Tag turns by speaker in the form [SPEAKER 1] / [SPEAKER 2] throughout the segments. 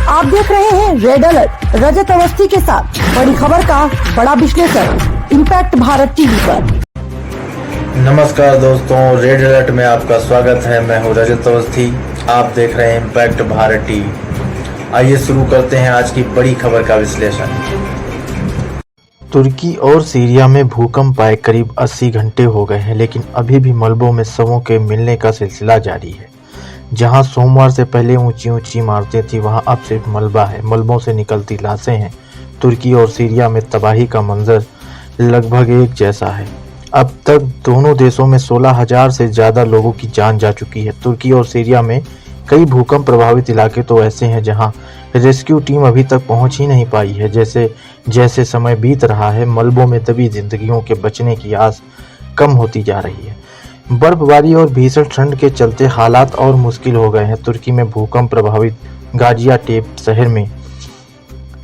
[SPEAKER 1] आप देख रहे हैं रेड अलर्ट रजत अवस्थी के साथ बड़ी खबर का बड़ा विश्लेषण इम्पैक्ट भारत टीवी पर।
[SPEAKER 2] नमस्कार दोस्तों, रेड अलर्ट में आपका स्वागत है। मैं हूं रजत अवस्थी, आप देख रहे हैं इम्पैक्ट भारत टीवी। आइए शुरू करते हैं आज की बड़ी खबर का विश्लेषण।
[SPEAKER 3] तुर्की और सीरिया में भूकंप आए करीब 80 घंटे हो गए हैं, लेकिन अभी भी मलबों में शवों के मिलने का सिलसिला जारी है। जहां सोमवार से पहले ऊंची ऊंची इमारतें थी, वहां अब सिर्फ मलबा है। मलबों से निकलती लाशें हैं। तुर्की और सीरिया में तबाही का मंजर लगभग एक जैसा है। अब तक दोनों देशों में 16,000 से ज़्यादा लोगों की जान जा चुकी है। तुर्की और सीरिया में कई भूकंप प्रभावित इलाके तो ऐसे हैं जहां रेस्क्यू टीम अभी तक पहुंच ही नहीं पाई है। जैसे जैसे समय बीत रहा है, मलबों में दबी जिंदगियों के बचने की आस कम होती जा रही है। बर्फबारी और भीषण ठंड के चलते हालात और मुश्किल हो गए हैं। तुर्की में भूकंप प्रभावित गाजियाटेप शहर में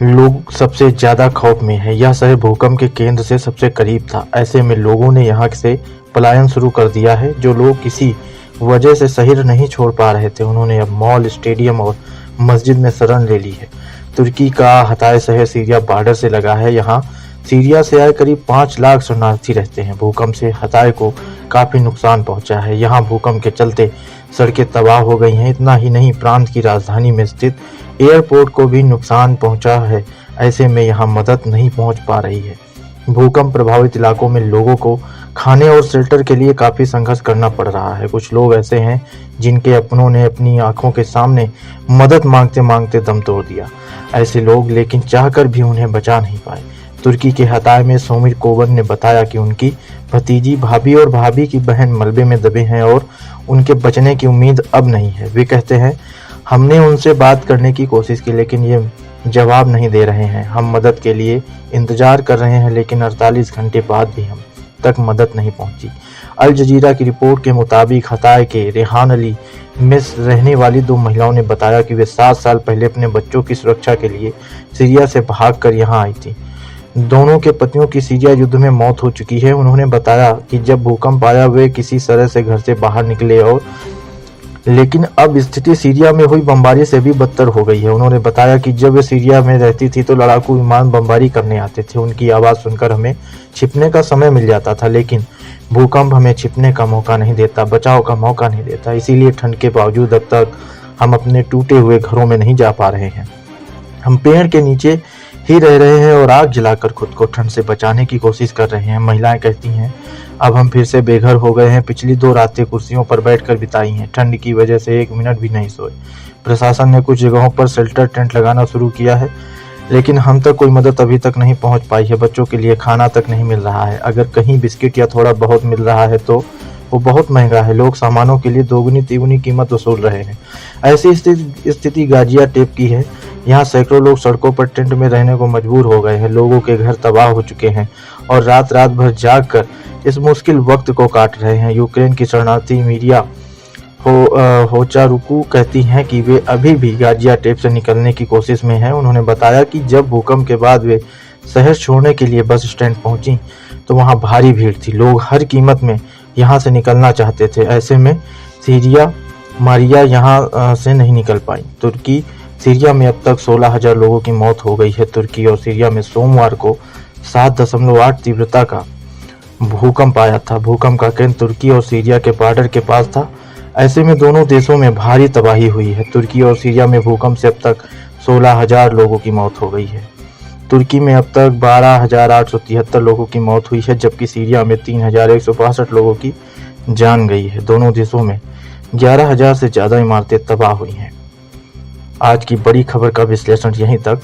[SPEAKER 3] लोग सबसे ज़्यादा खौफ में है। यह शहर भूकंप के केंद्र से सबसे करीब था। ऐसे में लोगों ने यहाँ से पलायन शुरू कर दिया है। जो लोग किसी वजह से शहर नहीं छोड़ पा रहे थे, उन्होंने अब मॉल, स्टेडियम और मस्जिद में शरण ले ली है। तुर्की का हताय शहर सीरिया बॉर्डर से लगा है। यहाँ सीरिया से आए करीब 5 लाख शरणार्थी रहते हैं। भूकंप से हताय को काफ़ी नुकसान पहुंचा है। यहाँ भूकंप के चलते सड़कें तबाह हो गई हैं। इतना ही नहीं, प्रांत की राजधानी में स्थित एयरपोर्ट को भी नुकसान पहुंचा है। ऐसे में यहाँ मदद नहीं पहुंच पा रही है। भूकंप प्रभावित इलाकों में लोगों को खाने और शेल्टर के लिए काफ़ी संघर्ष करना पड़ रहा है। कुछ लोग ऐसे हैं जिनके अपनों ने अपनी आंखों के सामने मदद मांगते मांगते दम तोड़ दिया। ऐसे लोग लेकिन चाहकर भी उन्हें बचा नहीं पाए। तुर्की के हताय में सोमिर कोवन ने बताया कि उनकी भतीजी, भाभी और भाभी की बहन मलबे में दबे हैं और उनके बचने की उम्मीद अब नहीं है। वे कहते हैं, हमने उनसे बात करने की कोशिश की लेकिन ये जवाब नहीं दे रहे हैं। हम मदद के लिए इंतजार कर रहे हैं लेकिन 48 घंटे बाद भी हम तक मदद नहीं पहुंची। अल जजीरा की रिपोर्ट के मुताबिक हताय के रेहान अली में रहने वाली 2 महिलाओं ने बताया कि वे 7 साल पहले अपने बच्चों की सुरक्षा के लिए सीरिया से भागकर यहां आई थी। दोनों के पतियों की सीरिया युद्ध में मौत हो चुकी है। उन्होंने बताया कि जब भूकंप आया वे किसी तरह से घर से बाहर निकले और लेकिन अब स्थिति सीरिया में हुई बमबारी से भी बदतर हो गई है। उन्होंने बताया कि जब वे सीरिया में रहती थी तो लड़ाकू विमान बमबारी करने आते थे। उनकी आवाज़ सुनकर हमें छिपने का समय मिल जाता था, लेकिन भूकंप हमें छिपने का मौका नहीं देता, बचाव का मौका नहीं देता। इसीलिए ठंड के बावजूद अब तक हम अपने टूटे हुए घरों में नहीं जा पा रहे हैं। हम पेड़ के नीचे ही रह रहे हैं और आग जलाकर खुद को ठंड से बचाने की कोशिश कर रहे हैं। महिलाएं कहती हैं, अब हम फिर से बेघर हो गए हैं। पिछली 2 रातें कुर्सियों पर बैठकर बिताई हैं। ठंड की वजह से 1 मिनट भी नहीं सोए। प्रशासन ने कुछ जगहों पर शेल्टर टेंट लगाना शुरू किया है, लेकिन हम तक कोई मदद अभी तक नहीं पहुंच पाई है। बच्चों के लिए खाना तक नहीं मिल रहा है। अगर कहीं बिस्किट या थोड़ा बहुत मिल रहा है तो वो बहुत महंगा है। लोग सामानों के लिए दोगुनी तिगुनी कीमत वसूल रहे हैं। ऐसी स्थिति गाजियाटेप की है। यहाँ सैकड़ों लोग सड़कों पर टेंट में रहने को मजबूर हो गए हैं। लोगों के घर तबाह हो चुके हैं और रात रात भर जाग कर इस मुश्किल वक्त को काट रहे हैं। यूक्रेन की शरणार्थी मीडिया होचारुकू कहती हैं कि वे अभी भी गाजियाटेप से निकलने की कोशिश में हैं। उन्होंने बताया कि जब भूकंप के बाद वे शहर छोड़ने के लिए बस स्टैंड पहुंची तो वहां भारी भीड़ थी। लोग हर कीमत में यहां से निकलना चाहते थे। ऐसे में मारिया यहां से नहीं निकल पाई। तुर्की सीरिया में अब तक 16,000 लोगों की मौत हो गई है। तुर्की और सीरिया में सोमवार को 7.8 तीव्रता का भूकंप आया था। भूकंप का केंद्र तुर्की और सीरिया के बॉर्डर के पास था। ऐसे में दोनों देशों में भारी तबाही हुई है। तुर्की और सीरिया में भूकंप से अब तक 16,000 लोगों की मौत हो गई है। तुर्की में अब तक 12,873 लोगों की मौत हुई है, जबकि सीरिया में 3,162 लोगों की जान गई है। दोनों देशों में 11,000 से ज़्यादा इमारतें तबाह हुई हैं। आज की बड़ी खबर का विश्लेषण यहीं तक।